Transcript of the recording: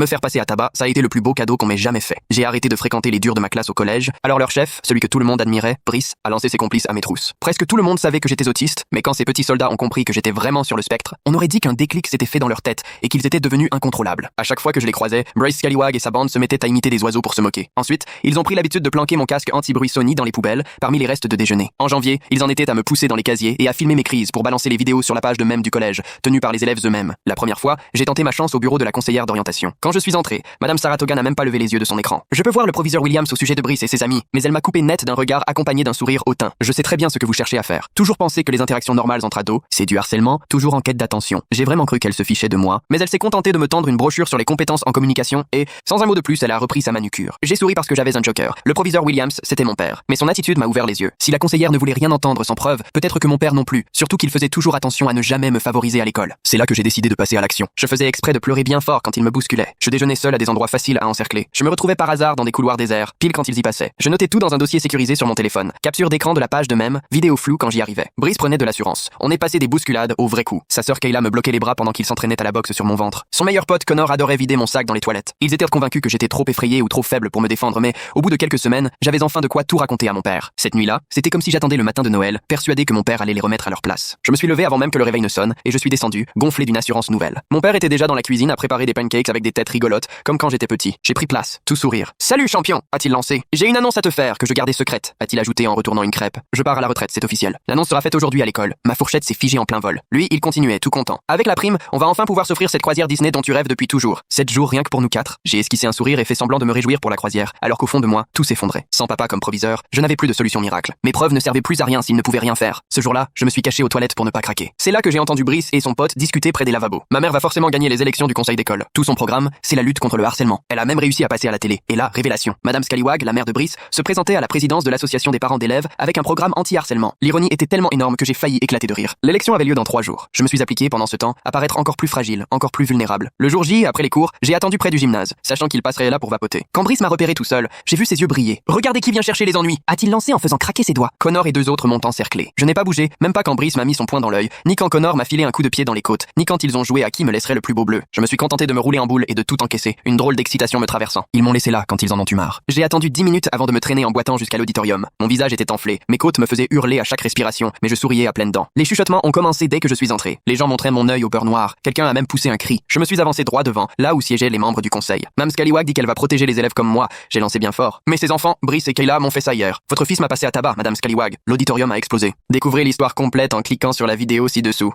Me faire passer à tabac, ça a été le plus beau cadeau qu'on m'ait jamais fait. J'ai arrêté de fréquenter les durs de ma classe au collège, alors leur chef, celui que tout le monde admirait, Brice, a lancé ses complices à mes trousses. Presque tout le monde savait que j'étais autiste, mais quand ces petits soldats ont compris que j'étais vraiment sur le spectre, on aurait dit qu'un déclic s'était fait dans leur tête et qu'ils étaient devenus incontrôlables. À chaque fois que je les croisais, Bryce Scallywag et sa bande se mettaient à imiter des oiseaux pour se moquer. Ensuite, ils ont pris l'habitude de planquer mon casque anti-bruit Sony dans les poubelles, parmi les restes de déjeuner. En janvier, ils en étaient à me pousser dans les casiers et à filmer mes crises pour balancer les vidéos sur la page de mème du collège, tenue par les élèves eux-mêmes. La première fois, j'ai tenté ma chance au bureau de la conseillère d'orientation. Quand je suis entré, Madame Saratoga n'a même pas levé les yeux de son écran. Je peux voir le proviseur Williams au sujet de Brice et ses amis, mais elle m'a coupé net d'un regard accompagné d'un sourire hautain. Je sais très bien ce que vous cherchez à faire. Toujours penser que les interactions normales entre ados, c'est du harcèlement, toujours en quête d'attention. J'ai vraiment cru qu'elle se fichait de moi, mais elle s'est contentée de me tendre une brochure sur les compétences en communication et, sans un mot de plus, elle a repris sa manucure. J'ai souri parce que j'avais un joker. Le proviseur Williams, c'était mon père. Mais son attitude m'a ouvert les yeux. Si la conseillère ne voulait rien entendre sans preuve, peut-être que mon père non plus. Surtout qu'il faisait toujours attention à ne jamais me favoriser à l'école. C'est là que j'ai décidé de passer à l'action. Je faisais exprès de pleurer bien fort quand ils me bousculaient. Je déjeunais seul à des endroits faciles à encercler. Je me retrouvais par hasard dans des couloirs déserts, pile quand ils y passaient. Je notais tout dans un dossier sécurisé sur mon téléphone. Capture d'écran de la page de mème, vidéo floue quand j'y arrivais. Brice prenait de l'assurance. On est passé des bousculades au vrai coup. Sa sœur Kayla me bloquait les bras pendant qu'il s'entraînait à la boxe sur mon ventre. Son meilleur pote Connor adorait vider mon sac dans les toilettes. Ils étaient convaincus que j'étais trop effrayé ou trop faible pour me défendre, mais au bout de quelques semaines, j'avais enfin de quoi tout raconter à mon père. Cette nuit-là, c'était comme si j'attendais le matin de Noël, persuadé que mon père allait les remettre à leur place. Je me suis levé avant même que le réveil ne sonne et je suis descendu, gonflé d'une assurance nouvelle. Mon père était déjà dans la cuisine à préparer des pancakes avec des têtes rigolotes, comme quand j'étais petit. J'ai pris place, tout sourire. Salut champion, a-t-il lancé. J'ai une annonce à te faire que je gardais secrète, a-t-il ajouté en retournant une crêpe. Je pars à la retraite, c'est officiel. L'annonce sera faite aujourd'hui à l'école. Ma fourchette s'est figée en plein vol. Lui, il continuait, tout content. Avec la prime, on va enfin pouvoir s'offrir cette croisière Disney dont tu rêves depuis toujours. 7 jours rien que pour nous 4. J'ai esquissé un sourire et fait semblant de me réjouir pour la croisière, alors qu'au fond de moi, tout s'effondrait. Sans papa comme proviseur, je n'avais plus de solution miracle. Mes preuves ne servaient plus à rien s'il ne pouvait rien faire. Ce jour-là, je me suis caché aux toilettes pour ne pas craquer. C'est là que j'ai entendu Brice et son pote discuter près des lavabos. Ma mère va forcément gagner les élections du conseil d'école. Tout son programme, c'est la lutte contre le harcèlement. Elle a même réussi à passer à la télé. Et là, révélation. Madame Scallywag, la mère de Brice, se présentait à la présidence de l'association des parents d'élèves avec un programme anti-harcèlement. L'ironie était tellement énorme que j'ai failli éclater de rire. L'élection avait lieu dans 3 jours. Je me suis appliqué pendant ce temps à paraître encore plus fragile, encore plus vulnérable. Le jour J, après les cours, j'ai attendu près du gymnase, sachant qu'il passerait là pour vapoter. Quand Brice m'a repéré tout seul, j'ai vu ses yeux briller. Regardez qui vient chercher les ennuis, a-t-il lancé en faisant craquer ses doigts. Connor et 2 autres m'ont encerclé. Je n'ai pas bougé, même pas quand Brice m'a mis son poing dans l'œil, ni quand Connor m'a filé un coup de pied dans les côtes, ni quand ils ont joué à qui me laisserait le plus beau bleu. Je me suis contenté de me rouler en boule et de tout encaisser, une drôle d'excitation me traversant. Ils m'ont laissé là quand ils en ont eu marre. J'ai attendu 10 minutes avant de me traîner en boitant jusqu'à l'auditorium. Mon visage était enflé, mes côtes me faisaient hurler à chaque respiration, mais je souriais à pleines dents. Les chuchotements ont commencé dès que je suis entré. Les gens montraient mon œil au beurre noir. Quelqu'un a même poussé un cri. Je me suis avancé droit devant, là où siégeaient les membres du conseil. Mme Scallywag dit qu'elle va protéger les élèves comme moi. J'ai lancé bien fort. Mais ces enfants, Brice et Kayla, m'ont fait ça hier. Votre fils m'a passé à tabac, Madame Scallywag. L'auditorium a explosé. Découvrez l'histoire complète en cliquant sur la vidéo ci-dessous.